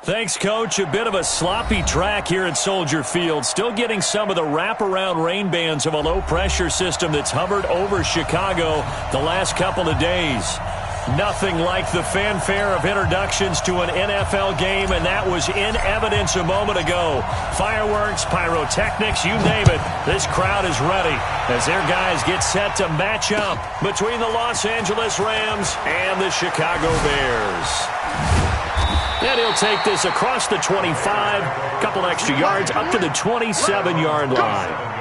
Thanks, Coach. A bit of a sloppy track here at Soldier Field. Still getting some of the wraparound rain bands of a low-pressure system that's hovered over Chicago the last couple of days. Nothing like the fanfare of introductions to an NFL game, and that was in evidence a moment ago. Fireworks, pyrotechnics, you name it. This crowd is ready as their guys get set to match up between the Los Angeles Rams and the Chicago Bears. And he'll take this across the 25, couple extra yards up to the 27-yard line.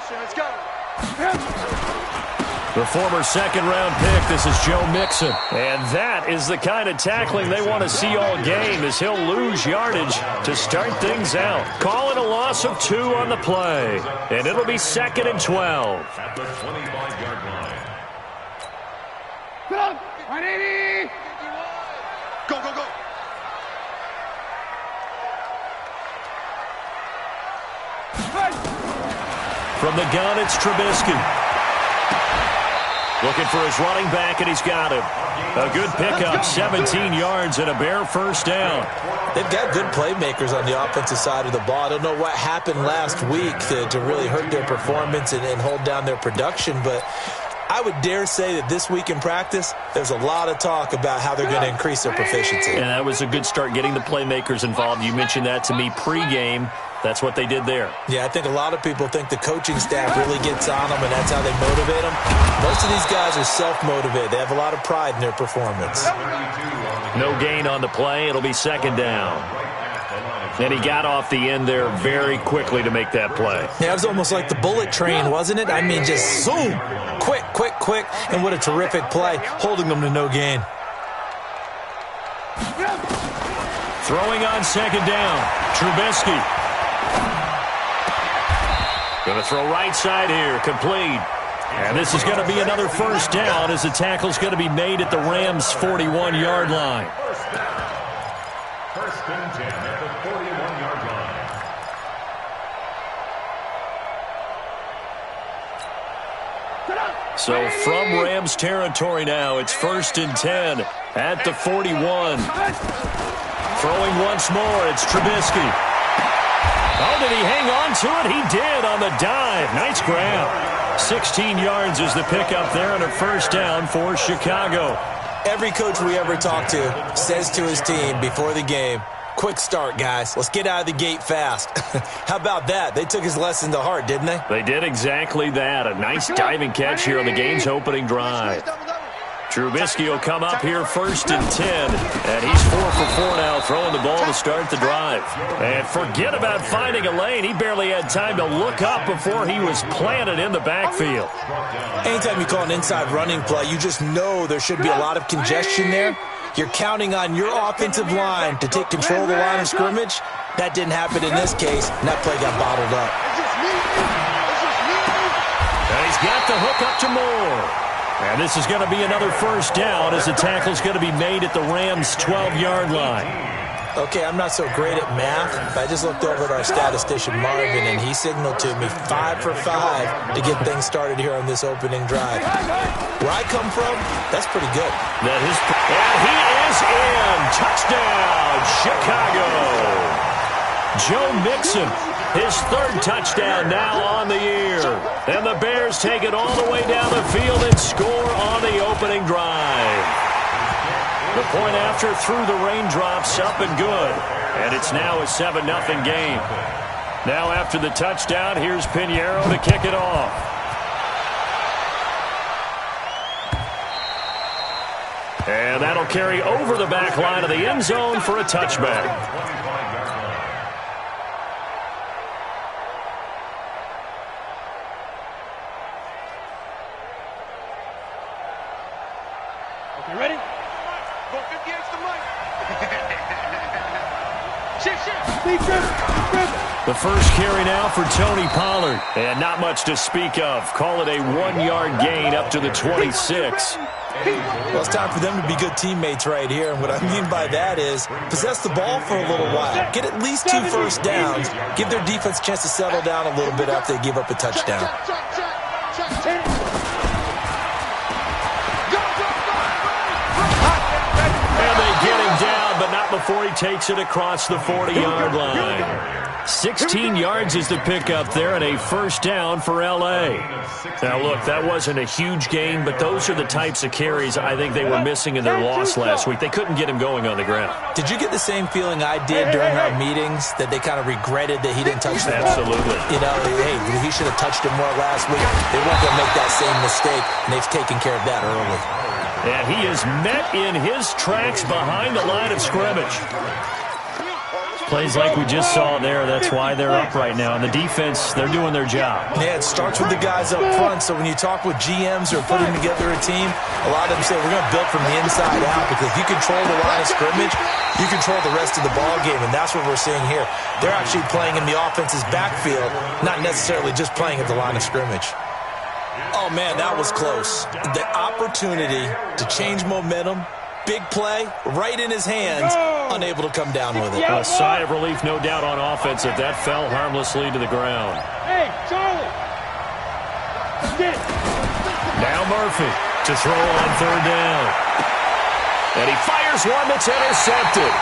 Let's go. The former second-round pick, this is Joe Mixon. And that is the kind of tackling they want to see all game, as he'll lose yardage to start things out. Call it a loss of 2 on the play. And it'll be 2nd and 12. At the 25-yard line. Go, 180. Go, go, go. From the gun, it's Trubisky. Looking for his running back, and he's got him. A good pickup, 17 yards and a Bear first down. They've got good playmakers on the offensive side of the ball. I don't know what happened last week to really hurt their performance and hold down their production, but I would dare say that this week in practice, there's a lot of talk about how they're going to increase their proficiency. And that was a good start getting the playmakers involved. You mentioned that to me pregame. That's what they did there. Yeah, I think a lot of people think the coaching staff really gets on them, and that's how they motivate them. Most of these guys are self-motivated. They have a lot of pride in their performance. No gain on the play. It'll be 2nd down. And he got off the end there very quickly to make that play. Yeah, it was almost like the bullet train, wasn't it? I mean, just zoom. Quick, quick, quick. And what a terrific play, holding them to no gain. Throwing on 2nd down. Trubisky. Going to throw right side here, complete. And this is going to be another first down as the tackle's going to be made at the Rams' 41-yard line. First and 10 at the 41-yard line. So from Rams territory now, it's 1st and 10 at the 41. Throwing once more, it's Trubisky. Oh, did he hang on to it? He did on the dive. Nice grab. 16 yards is the pickup there and a first down for Chicago. Every coach we ever talk to says to his team before the game, quick start, guys. Let's get out of the gate fast. How about that? They took his lesson to heart, didn't they? They did exactly that. A nice diving catch here on the game's opening drive. Trubisky will come up here 1st and 10, and he's 4 for 4 now, throwing the ball to start the drive. And forget about finding a lane. He barely had time to look up before he was planted in the backfield. Anytime you call an inside running play, you just know there should be a lot of congestion there. You're counting on your offensive line to take control of the line of scrimmage. That didn't happen in this case, and that play got bottled up. And he's got the hook up to Moore. And this is going to be another first down as the tackle's going to be made at the Rams' 12-yard line. Okay, I'm not so great at math, but I just looked over at our statistician, Marvin, and he signaled to me 5 for 5 to get things started here on this opening drive. Where I come from, that's pretty good. And he is in. Touchdown, Chicago. Joe Mixon, his 3rd touchdown now on the year. And the Bears take it all the way down the field and score on the opening drive. The point after through the raindrops, up and good. And it's now a 7-0 game. Now after the touchdown, here's Pinheiro to kick it off. And that'll carry over the back line of the end zone for a touchback. You ready? Go 50 extra money. The first carry now for Tony Pollard. And not much to speak of. Call it a 1-yard gain up to the 26. Well, it's time for them to be good teammates right here. And what I mean by that is possess the ball for a little while. Get at least 2 first downs. Give their defense a chance to settle down a little bit after they give up a touchdown. And they get him down, but not before he takes it across the 40-yard line. 16 yards is the pickup there, and a first down for L.A. Now, look, that wasn't a huge gain, but those are the types of carries I think they were missing in their loss last week. They couldn't get him going on the ground. Did you get the same feeling I did during our meetings, that they kind of regretted that he didn't touch the ball? Absolutely. You know, hey, he should have touched him more last week. They weren't going to make that same mistake, and they've taken care of that early. And he is met in his tracks behind the line of scrimmage. Plays like we just saw there. That's why they're up right now. And the defense, they're doing their job. Yeah, it starts with the guys up front. So when you talk with GMs who are putting together a team, a lot of them say we're going to build from the inside out, because if you control the line of scrimmage, you control the rest of the ball game. And that's what we're seeing here. They're actually playing in the offense's backfield, not necessarily just playing at the line of scrimmage. Oh, man, that was close. The opportunity to change momentum, big play, right in his hands, unable to come down with it. A sigh of relief, no doubt, on offense if that fell harmlessly to the ground. Hey, Charlie! Now Murphy to throw on third down. And he fires one that's intercepted.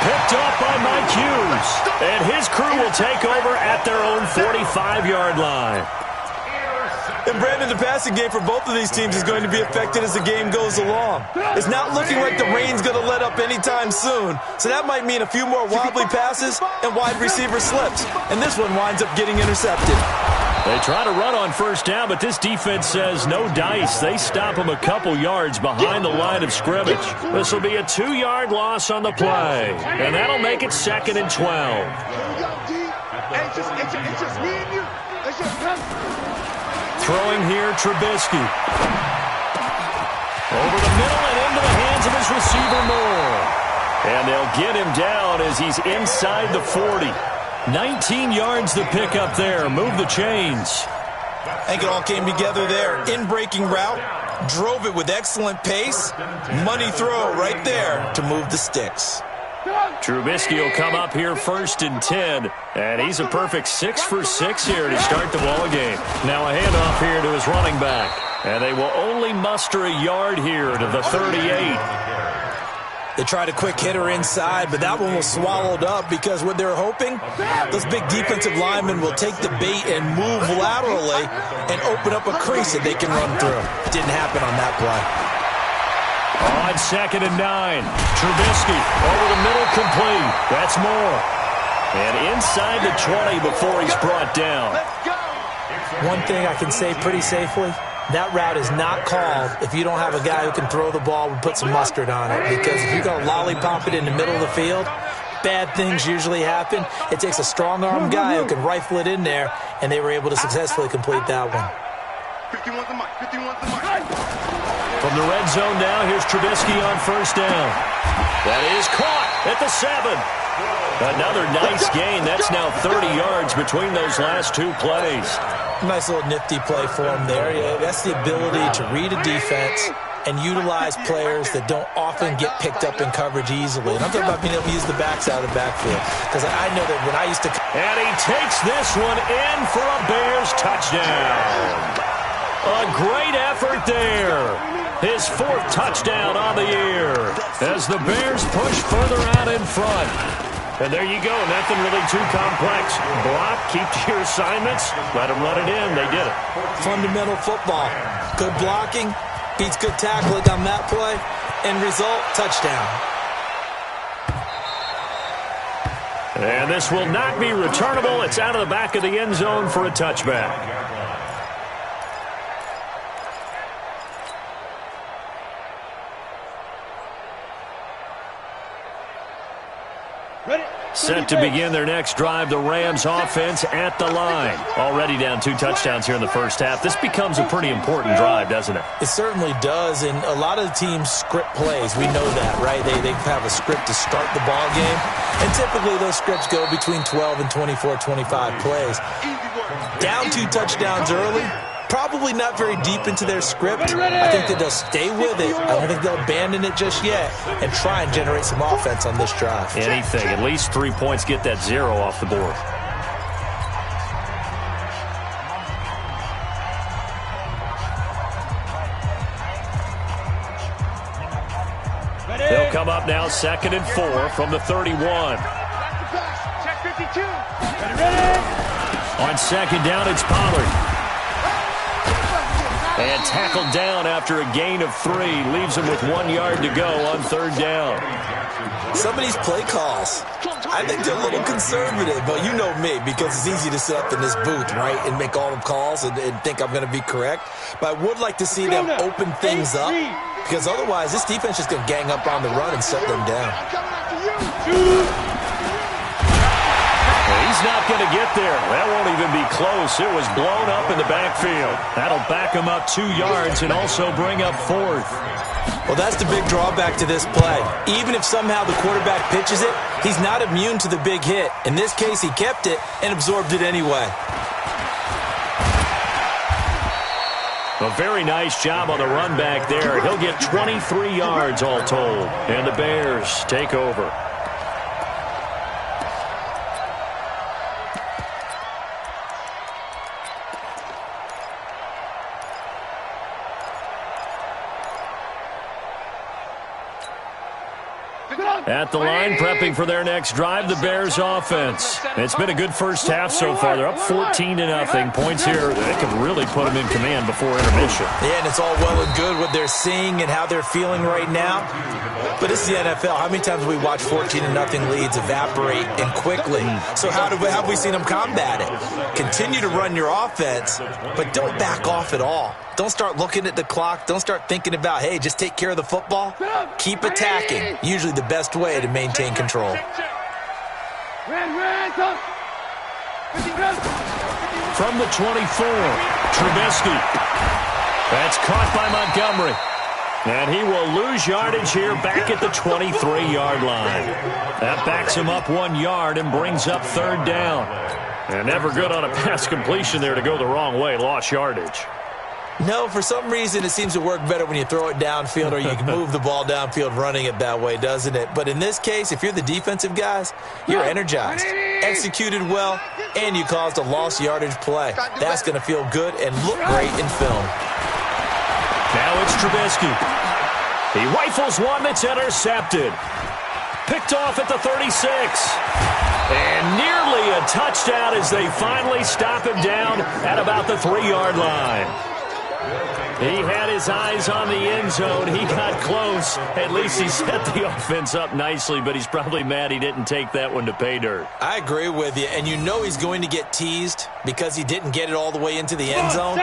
Picked up by Mike Hughes. And his crew will take over at their own 45-yard line. And, Brandon, the passing game for both of these teams is going to be affected as the game goes along. It's not looking like the rain's going to let up anytime soon, so that might mean a few more wobbly passes and wide receiver slips. And this one winds up getting intercepted. They try to run on first down, but this defense says no dice. They stop him a couple yards behind the line of scrimmage. This will be a 2-yard loss on the play, and that'll make it 2nd and 12. Throwing here, Trubisky. Over the middle and into the hands of his receiver, Moore. And they'll get him down as he's inside the 40. 19 yards the pickup there. Move the chains. I think it all came together there. In-breaking route, drove it with excellent pace. Money throw right there to move the sticks. Trubisky will come up here 1st and 10, and he's a perfect 6 for 6 here to start the ball game. Now a handoff here to his running back, and they will only muster a yard here to the 38. They tried a quick hitter inside, but that one was swallowed up because what they're hoping, those big defensive linemen will take the bait and move laterally and open up a crease that they can run through. Didn't happen on that play. On 2nd and 9, Trubisky over the middle, complete. That's Moore. And inside the 20 before he's brought down. One thing I can say pretty safely, that route is not called if you don't have a guy who can throw the ball and put some mustard on it. Because if you're going to lollipop it in the middle of the field, bad things usually happen. It takes a strong-arm guy who can rifle it in there, and they were able to successfully complete that one. 51's the mic. 51's the mic. From the red zone now, here's Trubisky on first down. That is caught at the 7. Another nice gain. That's now 30 yards between those last 2 plays. Nice little nifty play for him there. Yeah, that's the ability to read a defense and utilize players that don't often get picked up in coverage easily. And I'm talking about being able to use the backs out of the backfield. Because I know that when I used to... And he takes this one in for a Bears touchdown. A great effort there. His 4th touchdown on the year as the Bears push further out in front. And there you go. Nothing really too complex. Block, keep to your assignments, let them run it in. They did it. Fundamental football. Good blocking beats good tackling on that play. End result, touchdown. And this will not be returnable. It's out of the back of the end zone for a touchback. Set to begin their next drive, the Rams offense at the line. Already down 2 touchdowns here in the first half. This becomes a pretty important drive, doesn't it? It certainly does, and a lot of the teams script plays. We know that, right? They have a script to start the ball game, and typically those scripts go between 12 and 24, 25 plays. Down 2 touchdowns early, Probably not very deep into their script. I think that they'll stay with it. I don't think they'll abandon it just yet and try and generate some offense on this drive. Anything. At least 3 points, get that 0 off the board. They'll come up now 2nd and 4 from the 31. Check 52. On 2nd down, it's Pollard. And tackled down after a gain of 3. Leaves him with 1 yard to go on 3rd down. Some of these play calls, I think they're a little conservative, but you know me, because it's easy to sit up in this booth, right, and make all the calls and think I'm going to be correct. But I would like to see them open things up, because otherwise this defense is going to gang up on the run and shut them down. He's not going to get there. That won't even be close. It was blown up in the backfield. That'll back him up 2 yards and also bring up 4th. Well, that's the big drawback to this play. Even if somehow the quarterback pitches it, he's not immune to the big hit. In this case, he kept it and absorbed it anyway. A very nice job on the run back there. He'll get 23 yards all told. And the Bears take over. At the line, prepping for their next drive, the Bears offense. It's been a good first half so far. They're up 14-0. Points here, they can really put them in command before intermission. Yeah, and it's all well and good what they're seeing and how they're feeling right now. But this is the NFL. How many times have we watched 14-0 leads evaporate and quickly? So how have we seen them combat it? Continue to run your offense, but don't back off at all. Don't start looking at the clock. Don't start thinking about, hey, just take care of the football. Keep attacking. Usually the best way to maintain control. From the 24, Trubisky. That's caught by Montgomery. And he will lose yardage here back at the 23-yard line. That backs him up 1 yard and brings up 3rd down. And never good on a pass completion there to go the wrong way. Lost yardage. No, for some reason it seems to work better when you throw it downfield or you can move the ball downfield running it that way, doesn't it? But in this case, if you're the defensive guys, you're energized, executed well, and you caused a lost yardage play. That's going to feel good and look great in film. Now it's Trubisky. He rifles one that's intercepted. Picked off at the 36. And nearly a touchdown as they finally stop him down at about the 3-yard line. He had his eyes on the end zone. He got close. At least he set the offense up nicely, but he's probably mad he didn't take that one to pay dirt. I agree with you, and you know he's going to get teased because he didn't get it all the way into the end zone.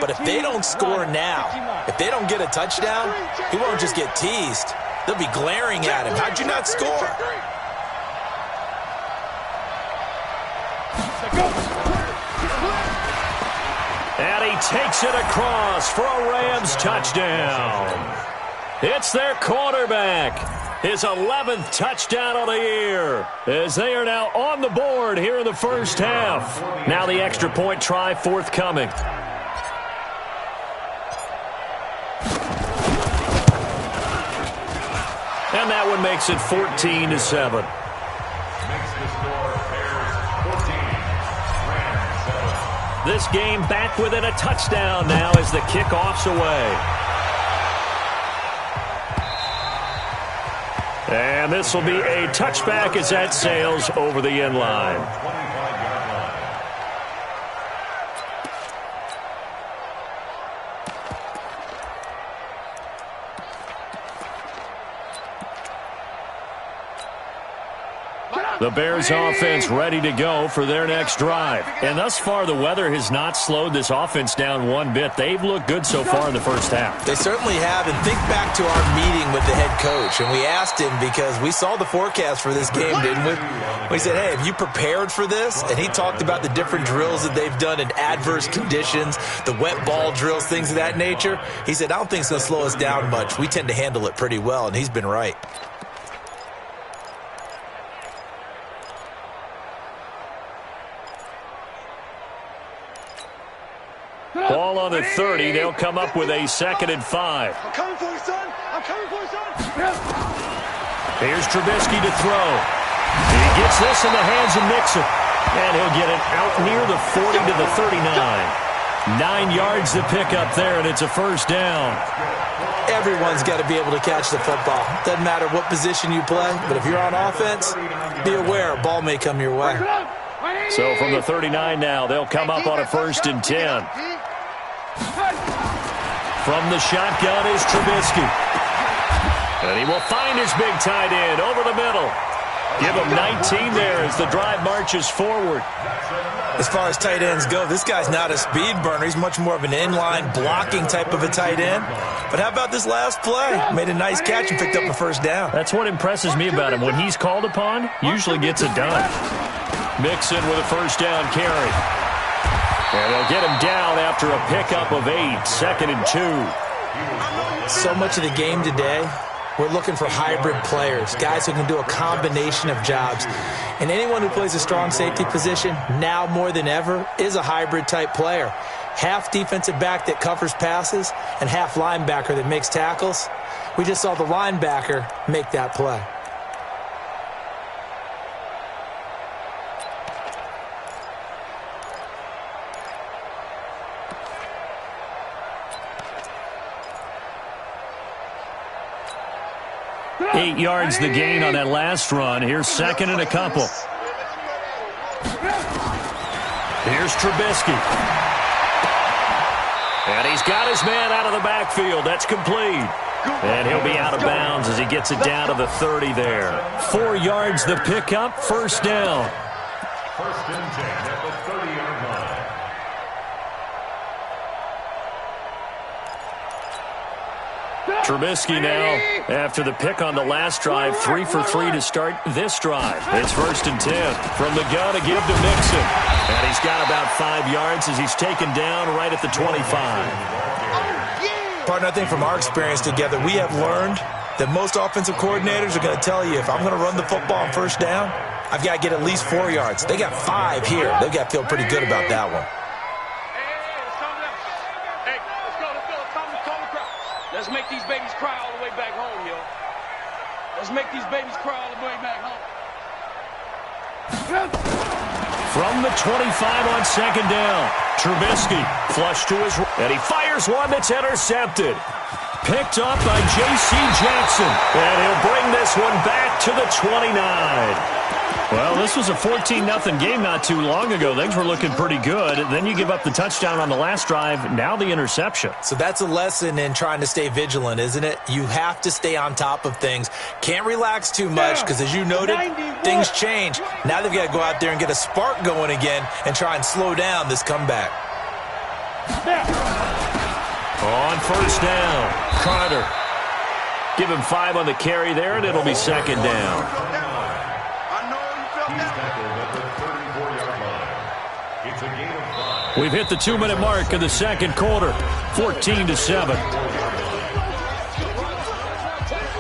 But if they don't score now, if they don't get a touchdown, he won't just get teased. They'll be glaring at him. How'd you not score? And he takes it across for a Rams touchdown. It's their quarterback. His 11th touchdown of the year. As they are now on the board here in the first half. Now the extra point try forthcoming. And that one makes it 14-7. This game back within a touchdown now as the kickoff's away. And this will be a touchback as that sails over the end line. The Bears offense ready to go for their next drive. And thus far, the weather has not slowed this offense down one bit. They've looked good so far in the first half. They certainly have. And think back to our meeting with the head coach. And we asked him because we saw the forecast for this game, didn't we? We said, hey, have you prepared for this? And he talked about the different drills that they've done in adverse conditions, the wet ball drills, things of that nature. He said, I don't think it's going to slow us down much. We tend to handle it pretty well. And he's been right. Ball on the 30. They'll come up with a 2nd and 5. I'm coming for you, son. I'm coming for you, son. Here's Trubisky to throw. He gets this in the hands of Mixon. And he'll get it out near the 40 to the 39. 9 yards to pick up there, and it's a 1st down. Everyone's got to be able to catch the football. Doesn't matter what position you play, but if you're on offense, be aware a ball may come your way. So from the 39 now, they'll come up on a 1st and 10. From the shotgun is Trubisky. And he will find his big tight end over the middle. Give him 19 there as the drive marches forward. As far as tight ends go, this guy's not a speed burner. He's much more of an inline blocking type of a tight end. But how about this last play? Made a nice catch and picked up a 1st down. That's what impresses me about him. When he's called upon, usually gets it done. Mixon with a 1st down carry. And they'll get him down after a pickup of 8, 2nd and 2. So much of the game today, we're looking for hybrid players, guys who can do a combination of jobs. And anyone who plays a strong safety position, now more than ever, is a hybrid type player. Half defensive back that covers passes and half linebacker that makes tackles. We just saw the linebacker make that play. Eight yards the gain on that last run. Here's 2nd and a couple. Here's Trubisky. And he's got his man out of the backfield. That's complete. And he'll be out of bounds as he gets it down to the 30 there. 4 yards the pickup, 1st down. 1st and 10 at the 30-yard line. Trubisky now, after the pick on the last drive, 3 for 3 to start this drive. It's 1st and 10 from the gun to give to Mixon. And he's got about 5 yards as he's taken down right at the 25. Partner, I think from our experience together, we have learned that most offensive coordinators are going to tell you, if I'm going to run the football on 1st down, I've got to get at least 4 yards. They got 5 here. They've got to feel pretty good about that one. Let's make these babies cry all the way back home, yo. Let's make these babies cry all the way back home. From the 25 on 2nd down, Trubisky flush to his right, and he fires one that's intercepted. Picked up by J.C. Jackson, and he'll bring this one back to the 29. Well, this was a 14-0 game not too long ago. Things were looking pretty good. Then you give up the touchdown on the last drive. Now the interception. So that's a lesson in trying to stay vigilant, isn't it? You have to stay on top of things. Can't relax too much because, as you noted, things change. Now they've got to go out there and get a spark going again and try and slow down this comeback. On 1st down, Carter. Give him 5 on the carry there, and it'll be 2nd down. We've hit the 2-minute mark in the 2nd quarter, 14-7.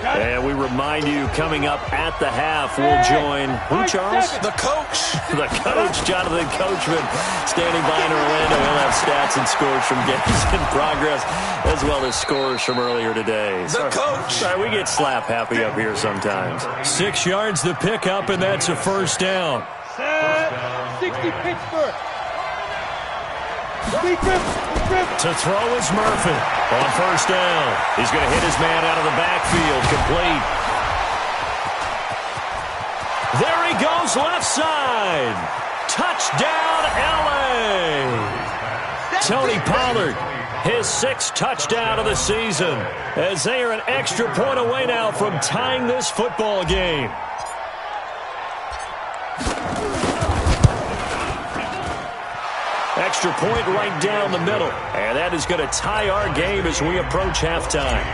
And we remind you, coming up at the half, we'll join, who, Charles? The coach. The coach, Jonathan Coachman, standing by in Orlando. He'll have stats and scores from games in progress, as well as scores from earlier today. The coach. Sorry, we get slap happy up here sometimes. 6 yards the pickup, and that's a 1st down. 60 Pittsburgh. To throw is Murphy on 1st down. He's going to hit his man out of the backfield, complete. There he goes, left side. Touchdown, L.A. Tony Pollard, his 6th touchdown of the season, as they are an extra point away now from tying this football game. Extra point right down the middle. And that is going to tie our game as we approach halftime.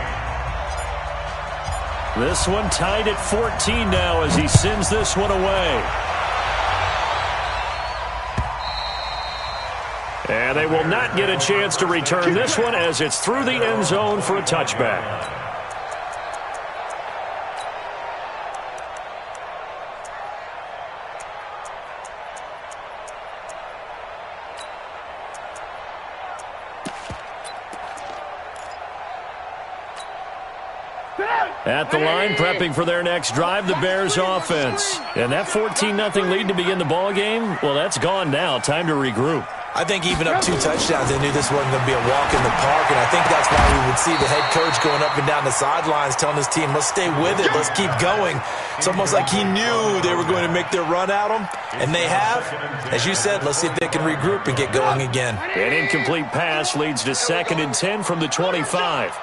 This one tied at 14 now as he sends this one away. And they will not get a chance to return this one as it's through the end zone for a touchback. At the line, prepping for their next drive, the Bears offense. And that 14-0 lead to begin the ball game, well, that's gone now. Time to regroup. I think even up 2 touchdowns, they knew this wasn't going to be a walk in the park, and I think that's why we would see the head coach going up and down the sidelines telling his team, let's stay with it, let's keep going. It's almost like he knew they were going to make their run at him, and they have. As you said, let's see if they can regroup and get going again. An incomplete pass leads to 2nd and 10 from the 25.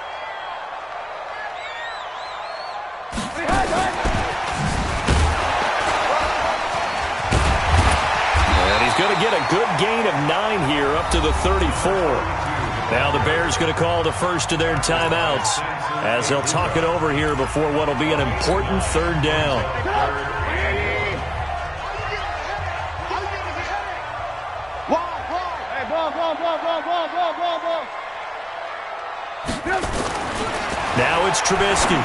Going to get a good gain of 9 here up to the 34. Now the Bears going to call the first of their timeouts as they'll talk it over here before what will be an important 3rd down. Now it's Trubisky.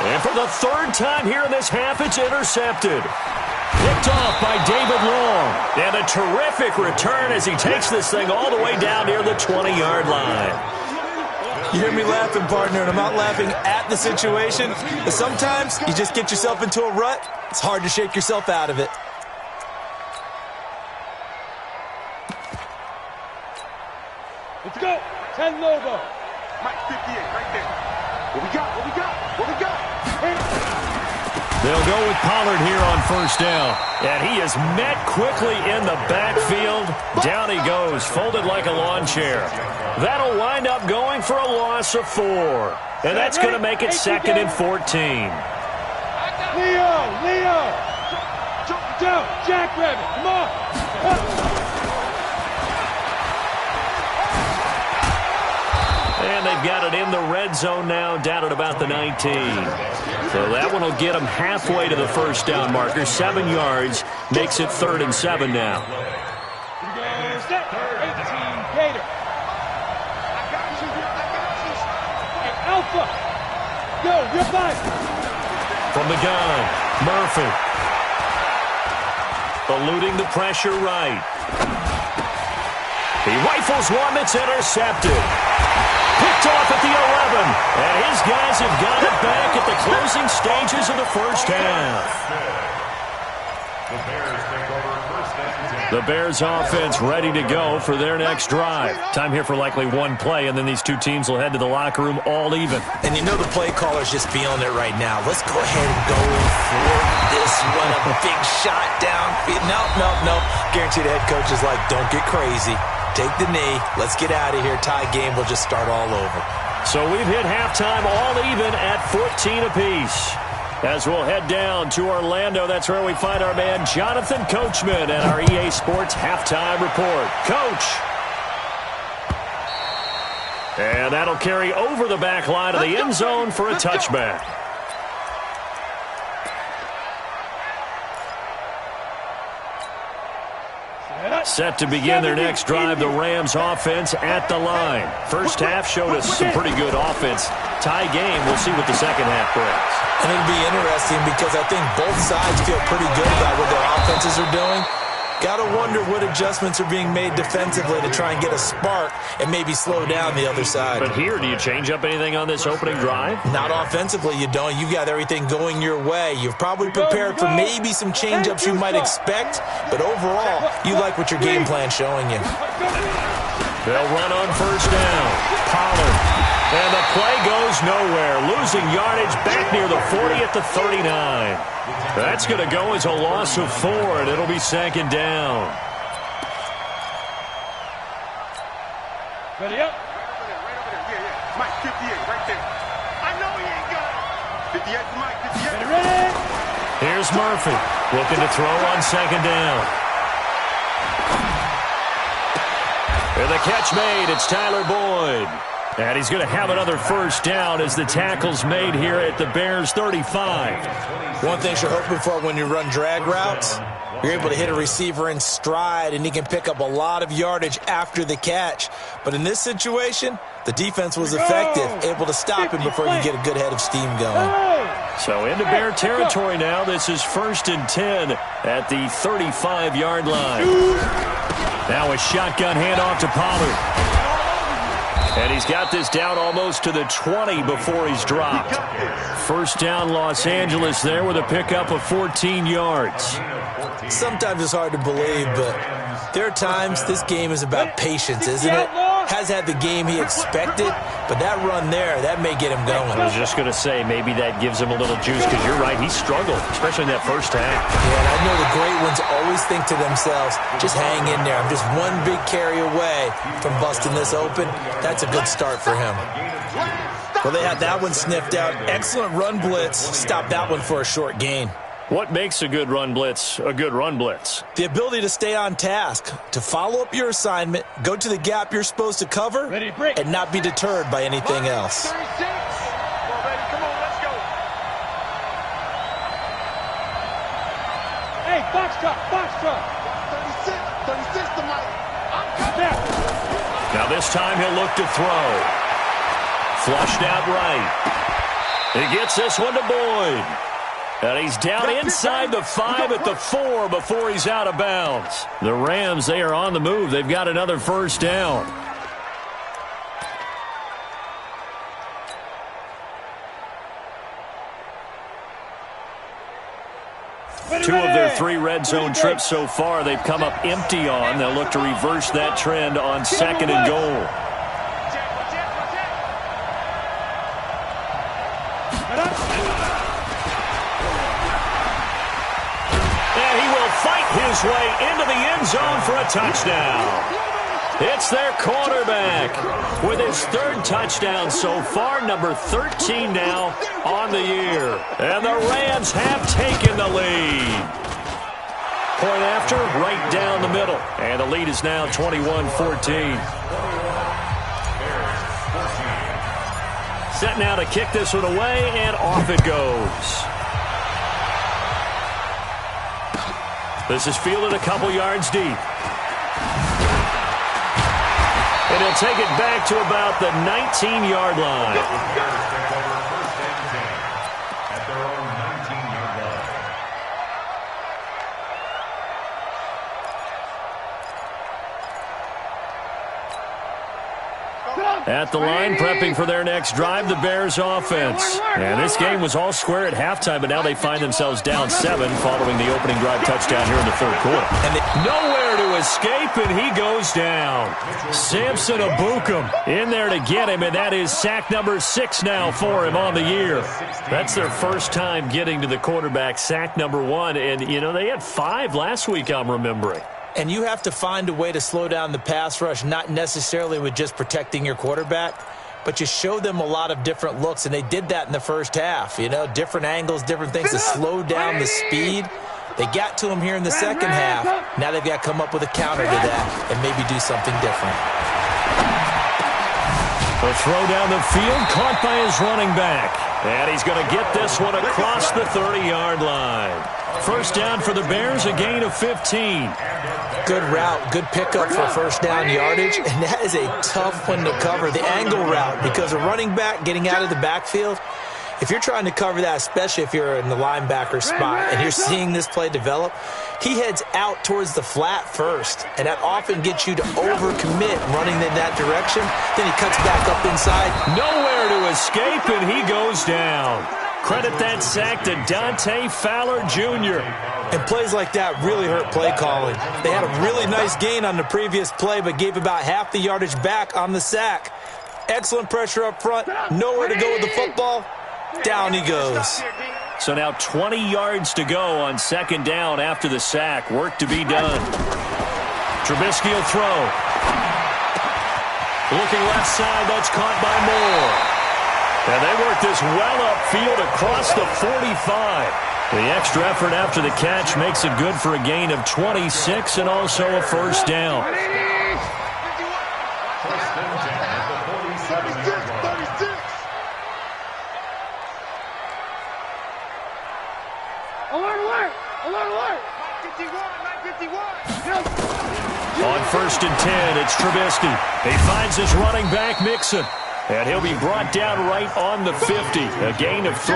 And for the 3rd time here in this half, it's intercepted. Picked off by David Long. And a terrific return as he takes this thing all the way down near the 20-yard line. You hear me laughing, partner, and I'm not laughing at the situation, but sometimes you just get yourself into a rut. It's hard to shake yourself out of it. Let's go. 10 Lobo. Mike 58 right there. What we got? What we got? What we got? They'll go with Pollard here on 1st down. And he is met quickly in the backfield. Down he goes, folded like a lawn chair. That'll wind up going for a loss of 4. And that's going to make it 2nd and 14. Leo! Jump! Jackrabbit, come on! And they've got it in the red zone now, down at about the 19. So that one will get them halfway to the 1st down marker. 7 yards makes it 3rd and 7 now. Step 18, Gator. Hey, Alpha. Go, you're fine. From the gun, Murphy. Eluding the pressure right. He rifles one that's intercepted. Picked off at the 11. And his guys have got it back at the closing stages of the 1st half. The Bears offense ready to go for their next drive. Time here for likely 1 play, and then these 2 teams will head to the locker room all even. And you know the play caller's just feeling it right now. Let's go ahead and go for this one. A big shot down. No. Guaranteed the head coach is like, don't get crazy. Take the knee. Let's get out of here. Tie game. We'll just start all over. So we've hit halftime all even at 14 apiece. As we'll head down to Orlando, that's where we find our man Jonathan Coachman at our EA Sports Halftime Report. Coach. And that'll carry over the back line of the end zone for a touchback. Set to begin their next drive, the Rams offense at the line. First half showed us some pretty good offense. Tie game, we'll see what the second half brings. And it'll be interesting because I think both sides feel pretty good about what their offenses are doing. Got to wonder what adjustments are being made defensively to try and get a spark and maybe slow down the other side. But here, do you change up anything on this opening drive? Not offensively, you don't. You've got everything going your way. You've probably prepared for maybe some change-ups you might expect, but overall, you like what your game plan's showing you. They'll run on 1st down. Pollard. And the play goes nowhere. Losing yardage back near the 40 at the 39. That's going to go as a loss of 4, and it'll be 2nd down. Ready up. Right over there. Yeah. Mike 58 right there. I know he ain't got it. 58 for Mike. 58. Ready. Here's Murphy looking to throw on 2nd down. And the catch made. It's Tyler Boyd. And he's going to have another 1st down as the tackle's made here at the Bears 35. One thing you're hoping for when you run drag routes, you're able to hit a receiver in stride and he can pick up a lot of yardage after the catch. But in this situation, the defense was effective, able to stop him before you get a good head of steam going. So into Bear territory now. This is 1st and 10 at the 35-yard line. Now a shotgun handoff to Pollard. And he's got this down almost to the 20 before he's dropped. First down, Los Angeles there with a pickup of 14 yards. Sometimes it's hard to believe, but there are times this game is about patience, isn't it? Has had the game he expected, but that run there, that may get him going. I was just going to say, maybe that gives him a little juice, because you're right, he struggled, especially in that first half. Yeah, and I know the great ones always think to themselves, just hang in there. I'm just one big carry away from busting this open. That's a good start for him. Well, they had that one sniffed out. Excellent run blitz. Stop that one for a short gain. What makes a good run blitz a good run blitz? The ability to stay on task, to follow up your assignment, go to the gap you're supposed to cover, and not be deterred by anything else. Come on, baby. Come on, let's go. Hey, box truck, box truck. 36 to Mike. Now this time he'll look to throw. Flushed out right. He gets this one to Boyd. And he's down inside the 5 at the 4 before he's out of bounds. The Rams, they are on the move. They've got another first down. Two of their 3 red zone trips so far, they've come up empty on. They'll look to reverse that trend on second and goal. His way into the end zone for a touchdown. It's their quarterback with his 3rd touchdown so far, number 13 now on the year. And the Rams have taken the lead. Point after, right down the middle. And the lead is now 21-14. Set now to kick this one away, and off it goes. This is fielded a couple yards deep. And he'll take it back to about the 19-yard line. At the line, prepping for their next drive, the Bears offense. And this game was all square at halftime, but now they find themselves down 7 following the opening drive touchdown here in the 3rd quarter. And nowhere to escape, and he goes down. Samson Abukum in there to get him, and that is sack number 6 now for him on the year. That's their first time getting to the quarterback, sack number 1. And, you know, they had 5 last week, I'm remembering. And you have to find a way to slow down the pass rush, not necessarily with just protecting your quarterback, but you show them a lot of different looks, and they did that in the first half. You know, different angles, different things to slow down the speed. They got to him here in the second half. Now they've got to come up with a counter to that and maybe do something different. The throw down the field, caught by his running back. And he's going to get this one across the 30-yard line. First down for the Bears, a gain of 15. Good route, good pickup for first down yardage, and that is a tough one to cover, the angle route, because a running back getting out of the backfield, if you're trying to cover that, especially if you're in the linebacker spot and you're seeing this play develop, he heads out towards the flat first, and that often gets you to overcommit running in that direction. Then he cuts back up inside. Nowhere to escape, and he goes down. Credit that sack to Dante Fowler Jr. And plays like that really hurt play calling. They had a really nice gain on the previous play, but gave about half the yardage back on the sack. Excellent pressure up front. Nowhere to go with the football. Down he goes. So now 20 yards to go on second down after the sack. Work to be done. Trubisky will throw. Looking left side, that's caught by Moore. And they work this well upfield across the 45. The extra effort after the catch makes it good for a gain of 26 and also a first down. On first and 10, it's Trubisky. He finds his running back, Mixon. And he'll be brought down right on the 50. A gain of 3.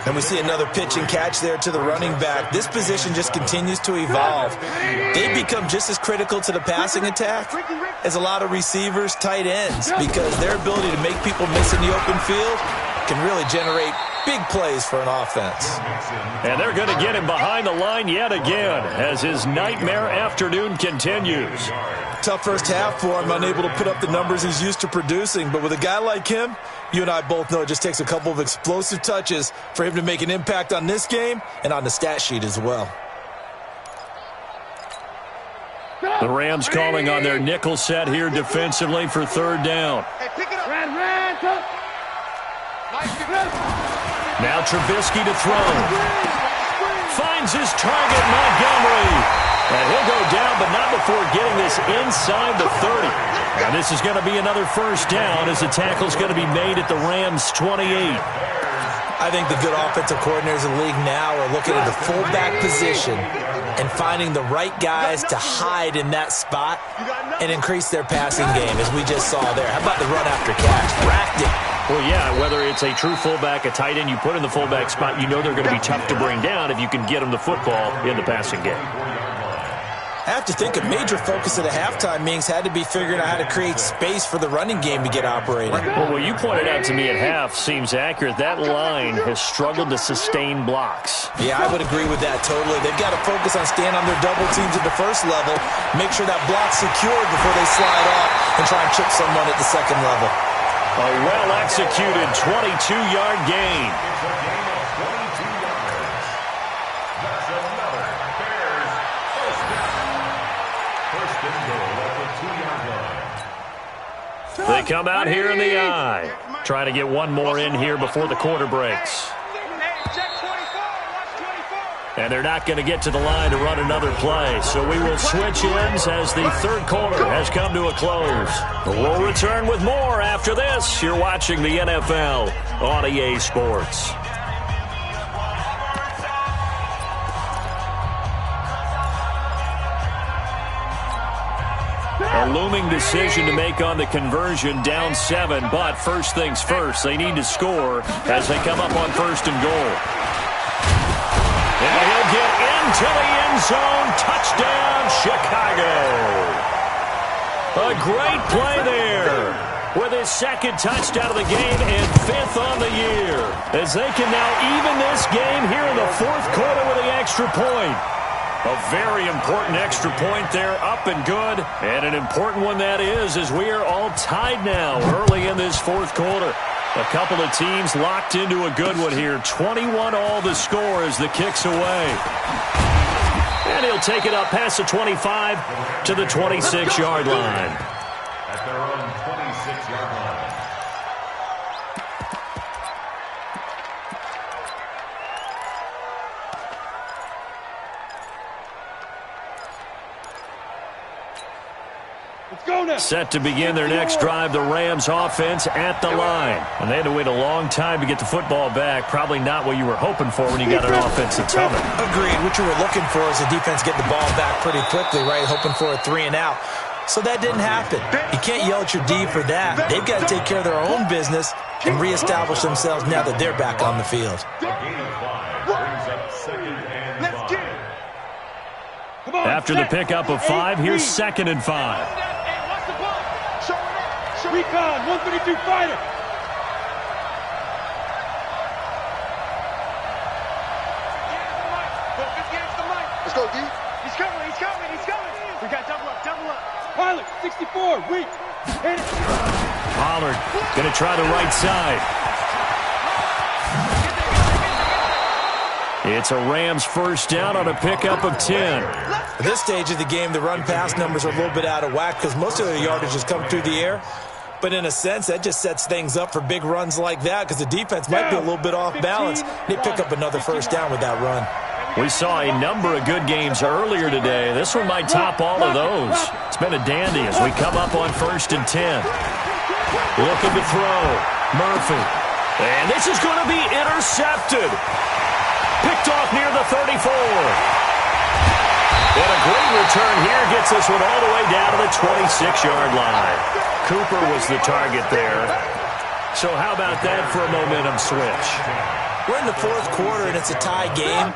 And we see another pitch and catch there to the running back. This position just continues to evolve. They become just as critical to the passing attack is a lot of receivers, tight ends, because their ability to make people miss in the open field can really generate big plays for an offense. And they're going to get him behind the line yet again as his nightmare afternoon continues. Tough first half for him, unable to put up the numbers he's used to producing. But with a guy like him, you and I both know it just takes a couple of explosive touches for him to make an impact on this game and on the stat sheet as well. The Rams calling on their nickel set here defensively for third down. Hey, pick it up. Now Trubisky to throw. Finds his target, Montgomery. And he'll go down, but not before getting this inside the 30. And this is going to be another first down as the tackle's going to be made at the Rams' 28. I think the good offensive coordinators in the league now are looking at the fullback position and finding the right guys to hide in that spot and increase their passing game, as we just saw there. How about the run after catch? Racked it. Well, yeah, whether it's a true fullback, a tight end, you put in the fullback spot, you know they're going to be tough to bring down if you can get them the football in the passing game. I have to think a major focus of the halftime meetings had to be figuring out how to create space for the running game to get operating. Well, what you pointed out to me at half seems accurate. That line has struggled to sustain blocks. Yeah, I would agree with that totally. They've got to focus on staying on their double teams at the first level, make sure that block's secured before they slide off and try and chip someone at the second level. A well-executed 22-yard gain. It's a gain of 22 yards. That's another Bears first down. First and goal at the 2-yard line. They come out here in the eye. Trying to get one more in here before the quarter breaks. And they're not going to get to the line to run another play. So we will switch ends as the third quarter has come to a close. We'll return with more after this. You're watching the NFL on EA Sports. A looming decision to make on the conversion, down 7. But first things first, they need to score as they come up on first and goal. And he'll get into the end zone. Touchdown, Chicago. A great play there with his second touchdown of the game and 5th on the year, as they can now even this game here in the fourth quarter with the extra point. A very important extra point there, up and good. And an important one that is, as we are all tied now early in this fourth quarter. A couple of teams locked into a good one here. 21 all the score as the kick's away. And he'll take it up past the 25 to the 26-yard line. At their own 26-yard line. Set to begin their next drive, the Rams offense at the line. And they had to wait a long time to get the football back. Probably not what you were hoping for when you got an offense that's humming. Agreed. What you were looking for is the defense get the ball back pretty quickly, right? Hoping for a 3 and out. So that didn't happen. You can't yell at your D for that. They've got to take care of their own business and reestablish themselves now that they're back on the field. A gain of 5 brings up second and 5. After the pickup of 5, here's second and 5. Recon, 132 fighter. Let's go, D. He's coming. We got double up. Pilot, 64, weak. Hit it. Pollard going to try the right side. It's a Rams first down on a pickup of 10. At this stage of the game, the run-pass numbers are a little bit out of whack because most of the yardage has come through the air. But in a sense, that just sets things up for big runs like that because the defense might be a little bit off balance. They pick up another first down with that run. We saw a number of good games earlier today. This one might top all of those. It's been a dandy as we come up on first and 10. Looking to throw. Murphy. And this is going to be intercepted. Picked off near the 34. And a great return here gets this one all the way down to the 26-yard line. Cooper was the target there. So how about that for a momentum switch? We're in the fourth quarter, and it's a tie game.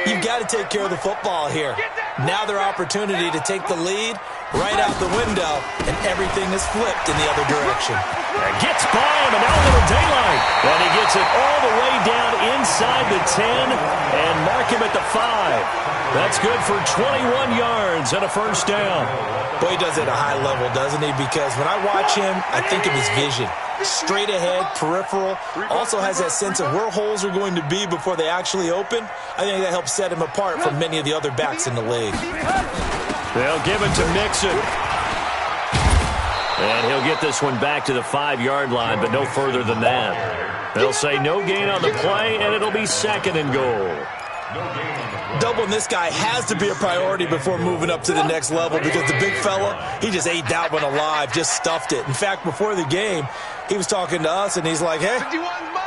You've got to take care of the football here. Now their opportunity to take the lead right out the window, and everything is flipped in the other direction. Gets by him, and now a little daylight. And he gets it all the way down inside the 10 and mark him at the 5. That's good for 21 yards and a first down. Boy, he does it at a high level, doesn't he? Because when I watch him, I think of his vision. Straight ahead, peripheral, also has that sense of where holes are going to be before they actually open. I think that helps set him apart from many of the other backs in the league. They'll give it to Mixon. And he'll get this one back to the 5-yard line, but no further than that. They'll say no gain on the play, and it'll be second and goal. Doubling this guy has to be a priority before moving up to the next level because the big fella, he just ate that one alive, just stuffed it. In fact, before the game, he was talking to us, and he's like, hey,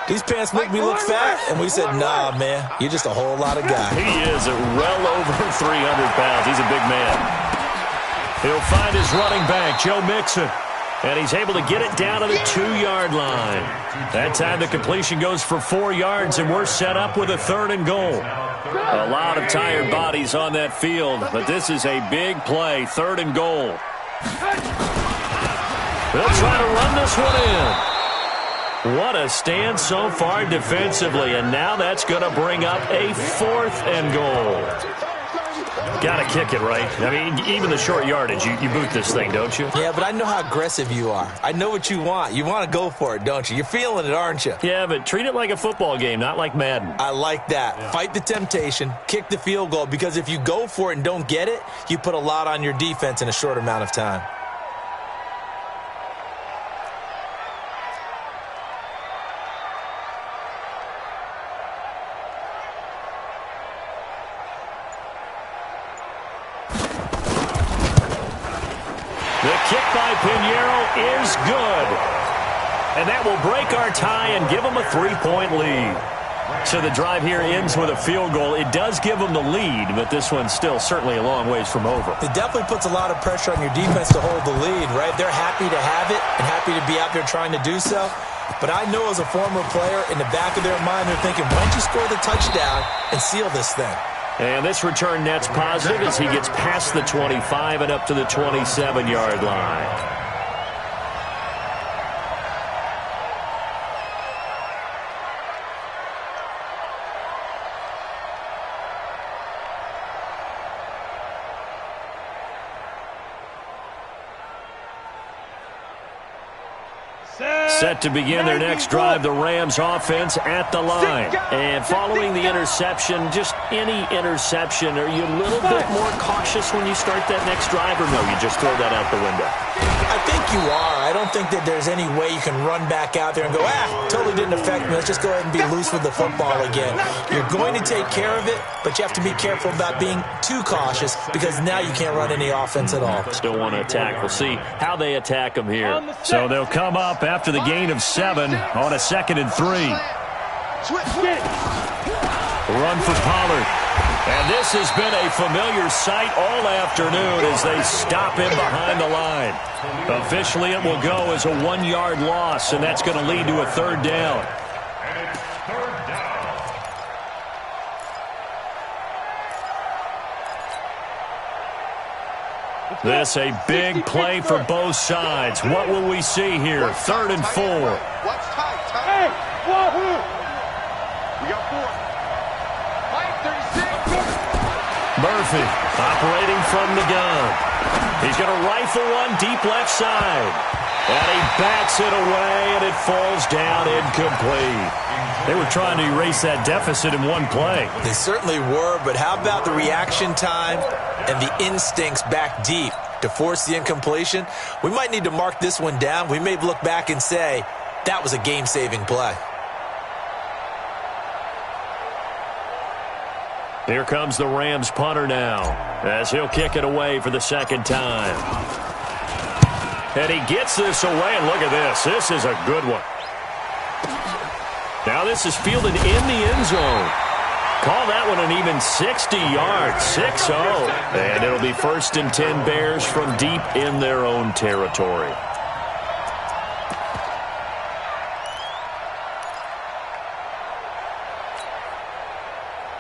these pants make me look fat. And we said, nah, man, you're just a whole lot of guy. He is at well over 300 pounds. He's a big man. He'll find his running back, Joe Mixon. And he's able to get it down to the 2-yard line. That time the completion goes for 4 yards, and we're set up with a 3rd and goal. A lot of tired bodies on that field, but this is a big play, 3rd and goal. They'll try to run this one in. What a stand so far defensively, and now that's going to bring up a 4th and goal. Got to kick it, right? I mean, even the short yardage, you boot this thing, don't you? Yeah, but I know how aggressive you are. I know what you want. You want to go for it, don't you? You're feeling it, aren't you? Yeah, but treat it like a football game, not like Madden. I like that. Yeah. Fight the temptation, kick the field goal, because if you go for it and don't get it, you put a lot on your defense in a short amount of time. The kick by Pinheiro is good. And that will break our tie and give them a 3-point lead. So the drive here ends with a field goal. It does give them the lead, but this one's still certainly a long ways from over. It definitely puts a lot of pressure on your defense to hold the lead, right? They're happy to have it and happy to be out there trying to do so. But I know as a former player, in the back of their mind, they're thinking, why don't you score the touchdown and seal this thing? And this return net's positive as he gets past the 25 and up to the 27-yard line. Set to begin their next drive, the Rams offense at the line. And following the interception, just any interception, are you a little bit more cautious when you start that next drive, or no, you just throw that out the window? I think you are. I don't think that there's any way you can run back out there and go, totally didn't affect me. Let's just go ahead and be loose with the football again. You're going to take care of it, but you have to be careful about being too cautious because now you can't run any offense at all. Still want to attack. We'll see how they attack them here. So they'll come up after the gain of 7 on a 2nd and 3. Run for Pollard. And this has been a familiar sight all afternoon as they stop him behind the line. Officially, it will go as a 1-yard loss, and that's going to lead to a 3rd down. This a big play for both sides. What will we see here? 3rd and 4. Watch tight, tight. Hey, wahoo! We got 4. Mike, 36. Murphy operating from the gun. He's going to rifle one deep left side. And he bats it away, and it falls down incomplete. They were trying to erase that deficit in one play. They certainly were, but how about the reaction time and the instincts back deep to force the incompletion? We might need to mark this one down. We may look back and say, that was a game-saving play. Here comes the Rams punter now, as he'll kick it away for the 2nd time. And he gets this away, and look at this. This is a good one. Now this is fielded in the end zone. Call that one an even 60 yards, 6-0. And it'll be 1st and 10 Bears from deep in their own territory.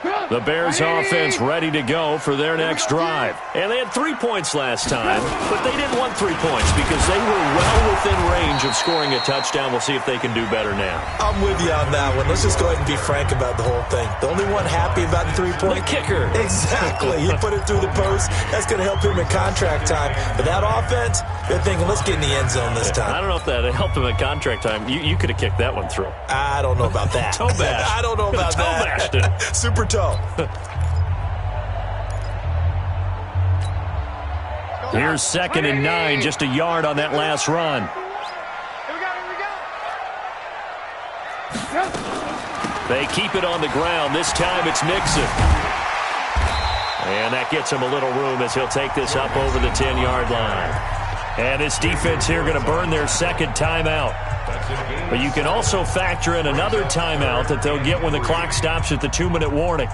The Bears offense ready to go for their next drive. And they had 3 points last time, but they didn't want 3 points because they were well within range of scoring a touchdown. We'll see if they can do better now. I'm with you on that one. Let's just go ahead and be frank about the whole thing. The only one happy about the 3-point? The kicker. Exactly. You put it through the post. That's going to help him in contract time. But that offense, they're thinking, let's get in the end zone this time. I don't know if that helped him at contract time. You could have kicked that one through. I don't know about that. Toe bash. I don't know about toe that. Bashed it. Super toe. Here's 2nd and 9, just a yard on that last run. They keep it on the ground. This time it's Mixon. And that gets him a little room as he'll take this up over the 10-yard line. And this defense here going to burn their second timeout. But you can also factor in another timeout that they'll get when the clock stops at the 2-minute warning.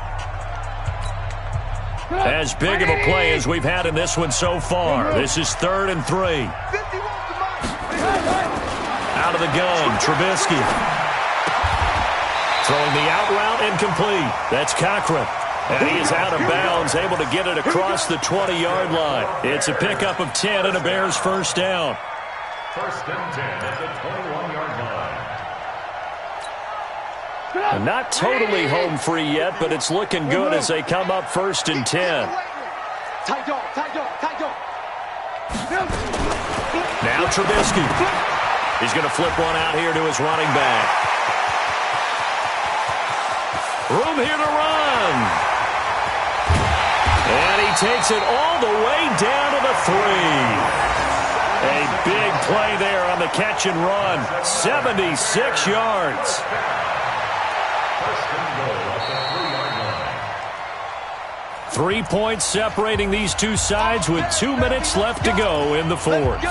As big of a play as we've had in this one so far. This is 3rd and 3. Out of the gun, Trubisky. Throwing the out route incomplete. That's Cochran. And he is out of bounds, able to get it across the 20-yard line. It's a pickup of 10 and a Bears first down. 1st and 10 at the 21-yard line. Not totally home free yet, but it's looking good as they come up 1st and 10. Now Trubisky. He's going to flip one out here to his running back. Room here to run. And he takes it all the way down to the 3. A big play there on the catch and run. 76 yards. 1st and goal at the 3-yard line. 3 points separating these two sides with 2 minutes left to go in the 4th.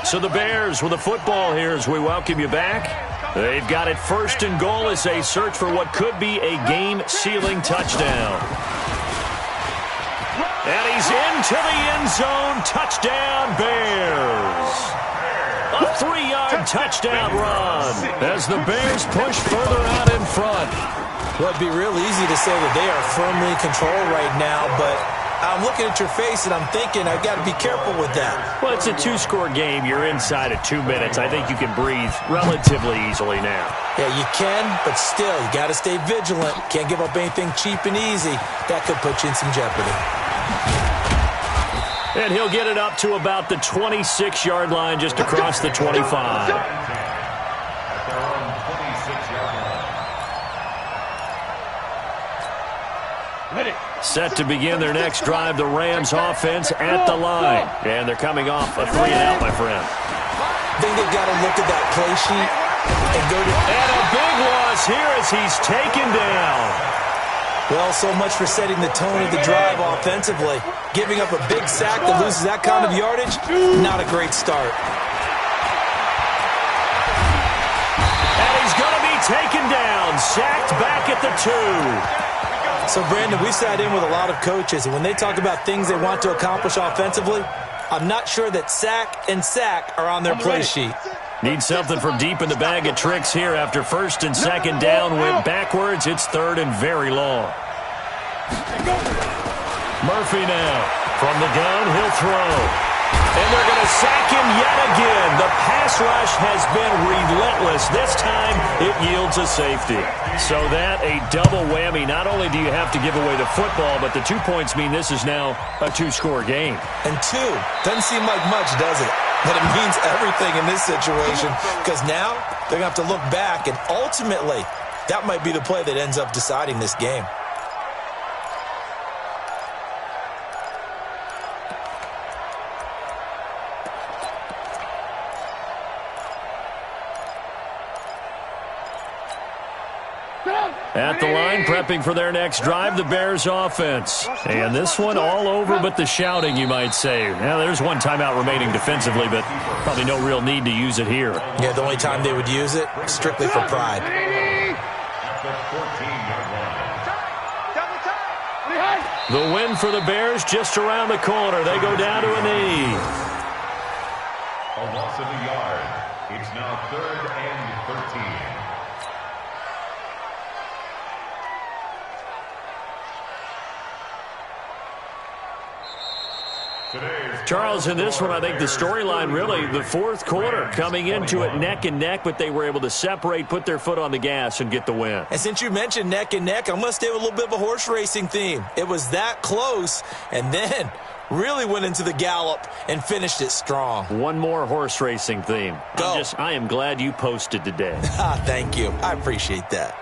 So the Bears with the football here as we welcome you back. They've got it 1st and goal as they search for what could be a game-sealing touchdown. And he's into the end zone. Touchdown, Bears. A 3-yard touchdown run as the Bears push further out in front. Well, it'd be real easy to say that they are firmly in control right now, but I'm looking at your face and I'm thinking I've got to be careful with that. Well, it's a 2-score game. You're inside of 2 minutes. I think you can breathe relatively easily now. Yeah, you can, but still, you got to stay vigilant. Can't give up anything cheap and easy. That could put you in some jeopardy. And he'll get it up to about the 26-yard line, just across the 25. At their own 26-yard line. Set to begin their next drive, the Rams offense at the line. And they're coming off a 3-and-out, my friend. I think they've got to look at that play sheet and go to... And a big loss here as he's taken down. Well, so much for setting the tone of the drive offensively. Giving up a big sack that loses that kind of yardage, not a great start. And he's going to be taken down, sacked back at the 2. So, Brandon, we sat in with a lot of coaches, and when they talk about things they want to accomplish offensively, I'm not sure that sack and sack are on their play sheet. Need something from deep in the bag of tricks here after 1st and 2nd down went backwards. It's 3rd and very long. Murphy now. From the gun, he'll throw. And they're going to sack him yet again. The pass rush has been relentless. This time, it yields a safety. So that, a double whammy. Not only do you have to give away the football, but the 2 points mean this is now a 2-score game. And 2 doesn't seem like much, does it? But it means everything in this situation because now they're going to have to look back, and ultimately, that might be the play that ends up deciding this game. At the line, prepping for their next drive, the Bears offense. And this one all over but the shouting, you might say. Now, there's one timeout remaining defensively, but probably no real need to use it here. Yeah, the only time they would use it, strictly for pride. At the 14-yard line. The win for the Bears just around the corner. They go down to a knee. A loss of a yard. It's now 3rd and 13. Charles, in this one, I think the storyline really, the fourth quarter, coming into it neck and neck, but they were able to separate, put their foot on the gas, and get the win. And since you mentioned neck and neck, I'm going to stay with a little bit of a horse racing theme. It was that close, and then really went into the gallop and finished it strong. One more horse racing theme. Go. I am glad you posted today. Thank you. I appreciate that.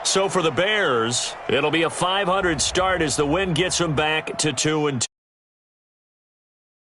So for the Bears, it'll be a 500 start as the win gets them back to 2-2.